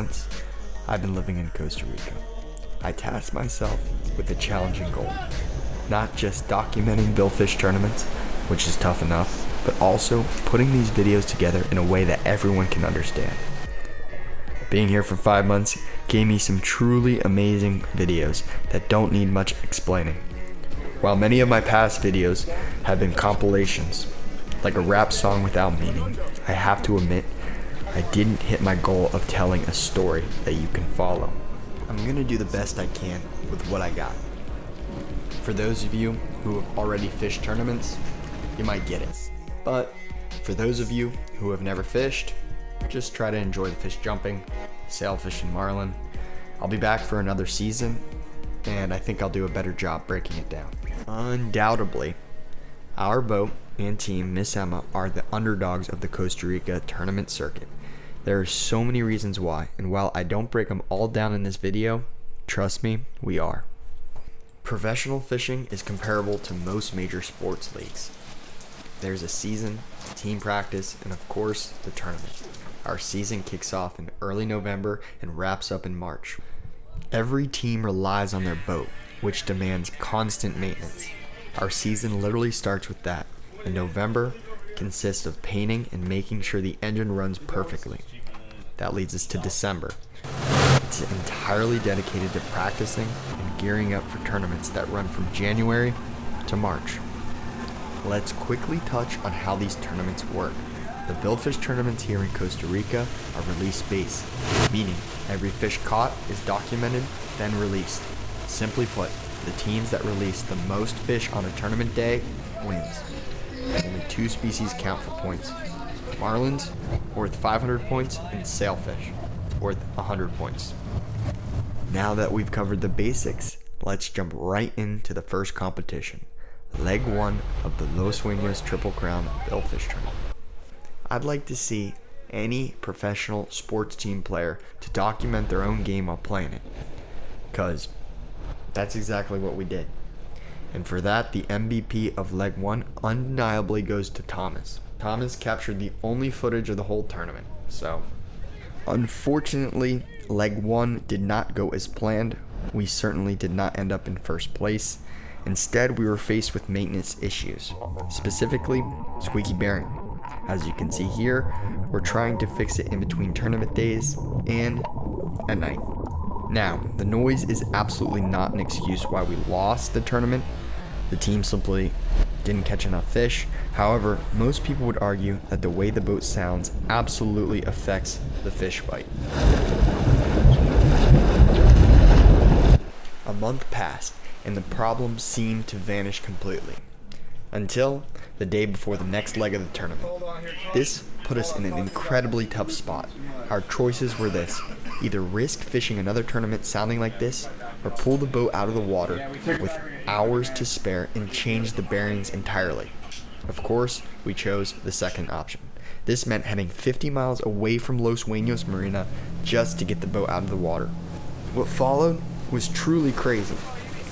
months, I've been living in Costa Rica. I tasked myself with a challenging goal. Not just documenting billfish tournaments, which is tough enough, but also putting these videos together in a way that everyone can understand. Being here for 5 months gave me some truly amazing videos that don't need much explaining. While many of my past videos have been compilations, like a rap song without meaning, I have to admit, I didn't hit my goal of telling a story that you can follow. I'm gonna do the best I can with what I got. For those of you who have already fished tournaments, you might get it. But for those of you who have never fished, just try to enjoy the fish jumping, sailfish and marlin. I'll be back for another season, and I think I'll do a better job breaking it down. Undoubtedly, our boat and team, Miss Emma, are the underdogs of the Costa Rica tournament circuit. There are so many reasons why, and while I don't break them all down in this video, trust me, we are. Professional fishing is comparable to most major sports leagues. There's a season, team practice, and of course, the tournament. Our season kicks off in early November and wraps up in March. Every team relies on their boat, which demands constant maintenance. Our season literally starts with that, and November consists of painting and making sure the engine runs perfectly. That leads us to December. It's entirely dedicated to practicing and gearing up for tournaments that run from January to March. Let's quickly touch on how these tournaments work. The billfish tournaments here in Costa Rica are release-based, meaning every fish caught is documented, then released. Simply put, the teams that release the most fish on a tournament day wins. Only 2 species count for points. Marlins, worth 500 points, and sailfish, worth 100 points. Now that we've covered the basics, let's jump right into the first competition, leg 1 of the Sueños Triple Crown Billfish Tournament. I'd like to see any professional sports team player to document their own game while playing it, because that's exactly what we did. And for that, the MVP of leg 1 undeniably goes to Thomas. Thomas captured the only footage of the whole tournament, so unfortunately, leg 1 did not go as planned. We certainly did not end up in first place. Instead, we were faced with maintenance issues, specifically squeaky bearing. As you can see here, we're trying to fix it in between tournament days and at night. Now, the noise is absolutely not an excuse why we lost the tournament. The team simply didn't catch enough fish. However, most people would argue that the way the boat sounds absolutely affects the fish bite. A month passed, and the problem seemed to vanish completely. Until the day before the next leg of the tournament. This put us in an incredibly tough spot. Our choices were this: either risk fishing another tournament sounding like this, or pull the boat out of the water with hours to spare and change the bearings entirely. Of course, we chose the second option. This meant heading 50 miles away from Los Sueños Marina just to get the boat out of the water. What followed was truly crazy.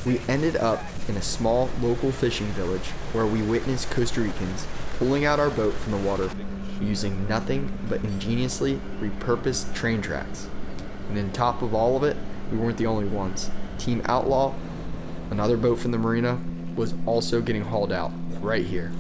We ended up in a small local fishing village where we witnessed Costa Ricans pulling out our boat from the water using nothing but ingeniously repurposed train tracks. And on top of all of it, we weren't the only ones. Team Outlaw, another boat from the marina, was also getting hauled out right here.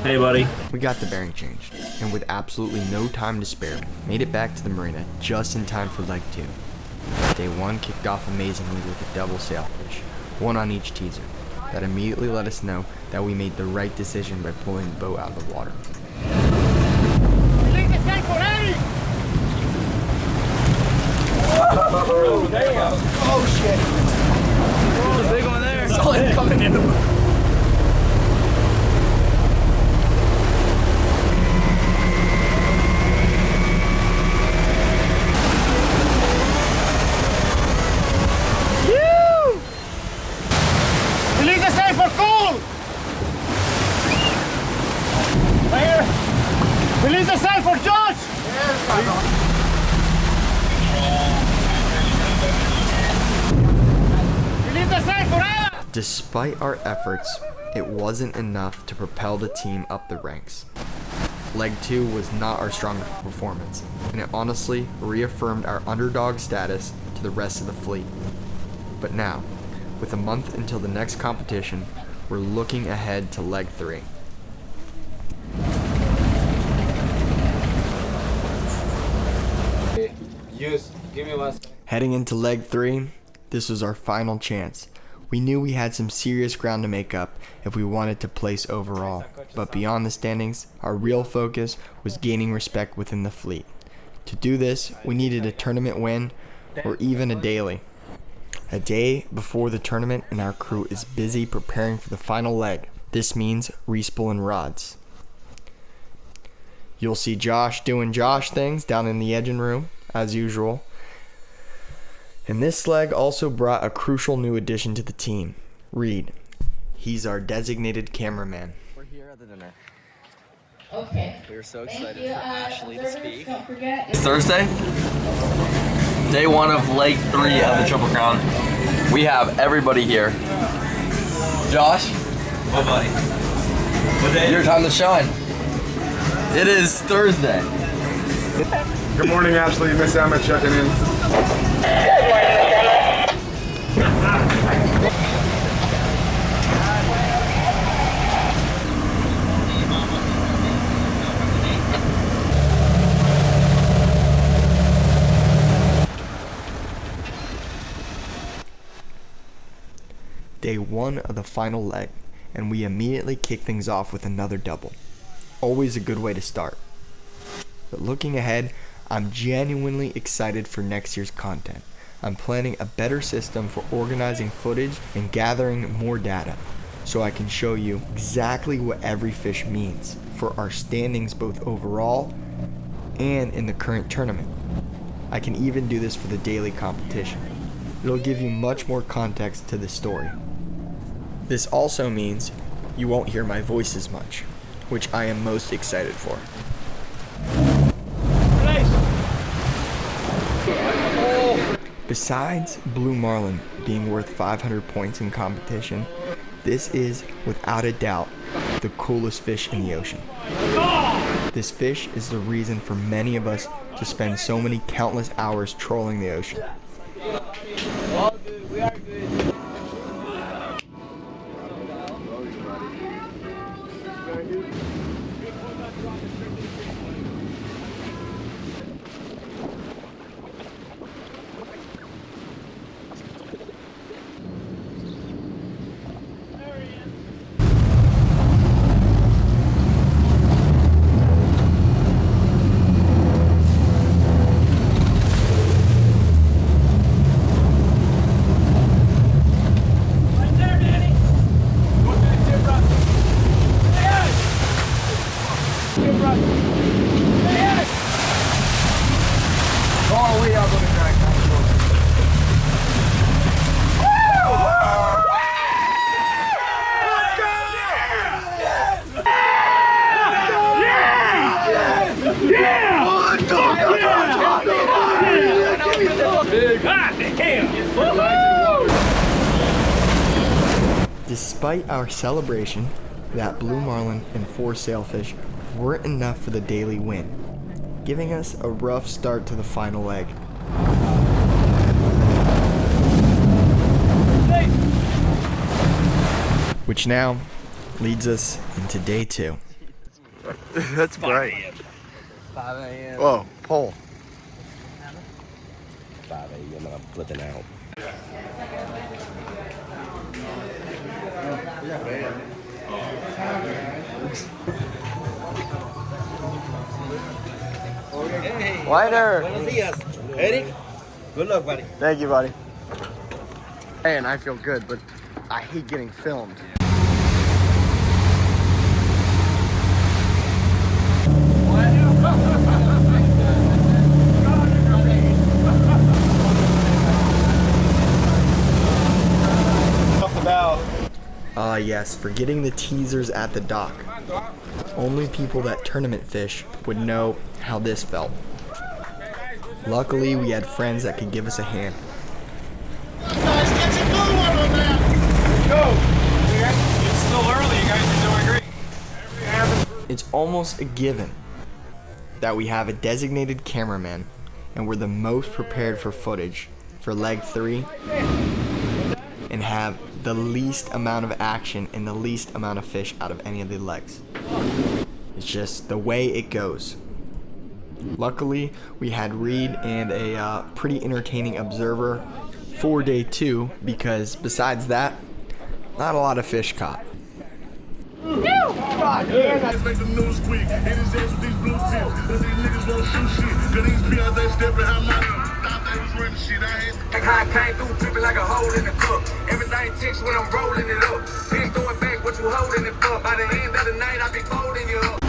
Hey buddy. We got the bearing changed, and with absolutely no time to spare, made it back to the marina just in time for leg 2. Day 1 kicked off amazingly with a double sailfish, 1 on each teaser. That immediately let us know that we made the right decision by pulling the boat out of the water. Oh, damn. Oh shit! There's a big one there. Solid coming in the boat. Release the sail for Josh! Despite our efforts, it wasn't enough to propel the team up the ranks. Leg 2 was not our strongest performance, and it honestly reaffirmed our underdog status to the rest of the fleet. But now, with a month until the next competition, we're looking ahead to leg 3. Heading into leg 3, this was our final chance. We knew we had some serious ground to make up if we wanted to place overall, but beyond the standings, our real focus was gaining respect within the fleet. To do this, we needed a tournament win or even a daily. A day before the tournament and our crew is busy preparing for the final leg. This means respool and rods. You'll see Josh doing Josh things down in the engine room, as usual. And this leg also brought a crucial new addition to the team, Reed. He's our designated cameraman. We're here at the dinner. Okay. We are so Thank excited you. for Ashley to Servers, speak. don't forget. It's Thursday, day 1 of leg 3 of the Triple Crown. We have everybody here. Josh, What, buddy? What day? your time to shine. It is Thursday. Good morning, Ashley. Miss Emma checking in. Day 1 of the final leg, and we immediately kick things off with another double. Always a good way to start. But looking ahead, I'm genuinely excited for next year's content. I'm planning a better system for organizing footage and gathering more data, so I can show you exactly what every fish means for our standings both overall and in the current tournament. I can even do this for the daily competition. It'll give you much more context to the story. This also means you won't hear my voice as much, which I am most excited for. Besides blue marlin being worth 500 points in competition, this is, without a doubt, the coolest fish in the ocean. This fish is the reason for many of us to spend so many countless hours trolling the ocean. Despite our celebration, that blue marlin and 4 sailfish weren't enough for the daily win, giving us a rough start to the final leg. Which now leads us into day 2. That's bright. 5 a.m. Whoa, pole. 5 a.m. and I'm flipping out. Lighter. Buenos dias. Eric, good luck, buddy. Thank you, buddy. Hey, and I feel good, but I hate getting filmed. Yes, forgetting the teasers at the dock. Only people that tournament fish would know how this felt. Luckily, we had friends that could give us a hand. Go! It's almost a given that we have a designated cameraman and we're the most prepared for footage for leg 3 and have the least amount of action and the least amount of fish out of any of the legs. It's just the way it goes. Luckily, we had Reed and a pretty entertaining observer for day 2 because besides that, not a lot of fish caught. God damn, I make the news squeak. Hit his ass with these blue tips. Cause these niggas won't shoot shit. Cause these PRs they step behind my thought they was running shit. I had like how I came through, dripping like a hole in the cup. Everything ticks when I'm rolling it up. Bitch throwing back what you holding it for. By the end of the night, I be folding you up.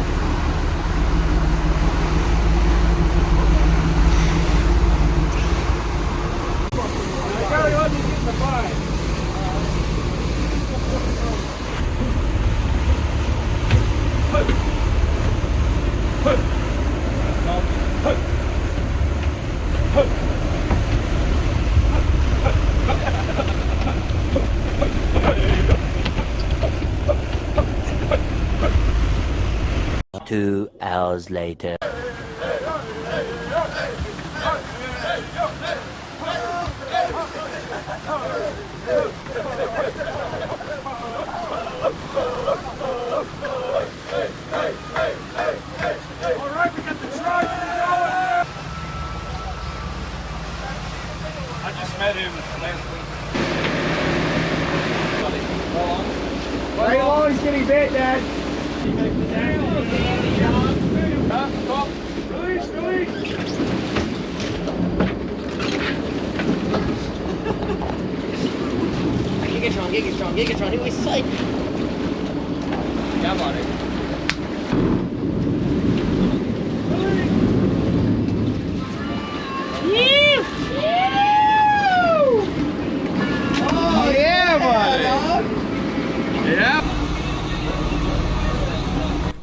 Two hours later. I just met him last week. Right along, he's getting bit, Dad. Release, release. Get strong. He was sick. Yeah, buddy. Oh, yeah, buddy. Yeah.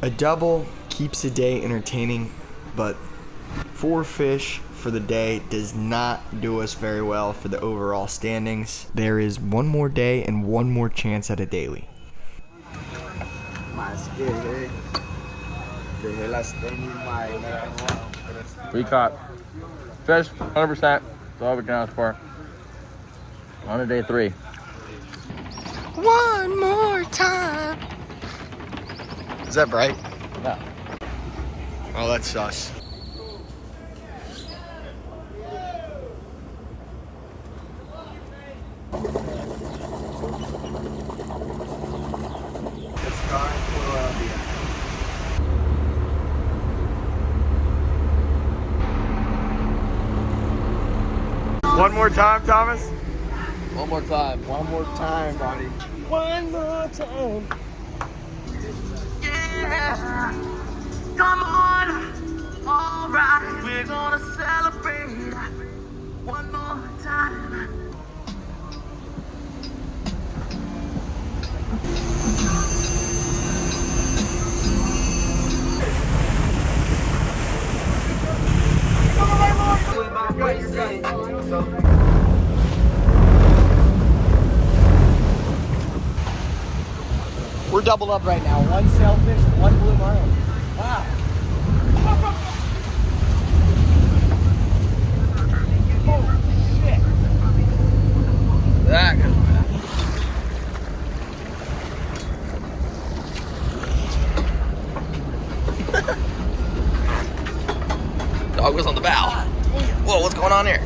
A double keeps the day entertaining, but 4 fish for the day does not do us very well for the overall standings. There is one more day and one more chance at a daily. We caught fish, 100%. That's all we can ask for. On to day 3. One more time. Is that bright? Yeah. Oh, that's sus. One more time, Thomas. One more time. One more time, buddy. One more time. Yeah, come on, all right, we're gonna celebrate one more time. We're doubled up right now. 1 sailfish, 1 blue marlin. Wow. Oh, shit. That goes back. Dog was on the bow. Whoa, what's going on here?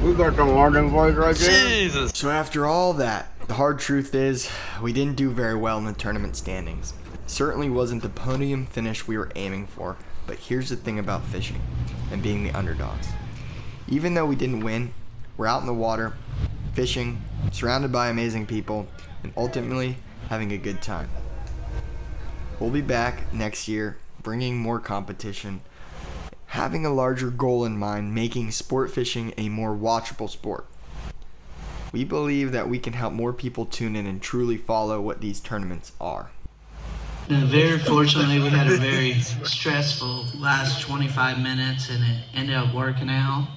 Who's that come walking boys right there? Jesus. So after all that, the hard truth is we didn't do very well in the tournament standings. It certainly wasn't the podium finish we were aiming for, but here's the thing about fishing and being the underdogs. Even though we didn't win, we're out in the water, fishing, surrounded by amazing people, and ultimately having a good time. We'll be back next year, bringing more competition, having a larger goal in mind, making sport fishing a more watchable sport. We believe that we can help more people tune in and truly follow what these tournaments are. Very fortunately, we had a very stressful last 25 minutes and it ended up working out.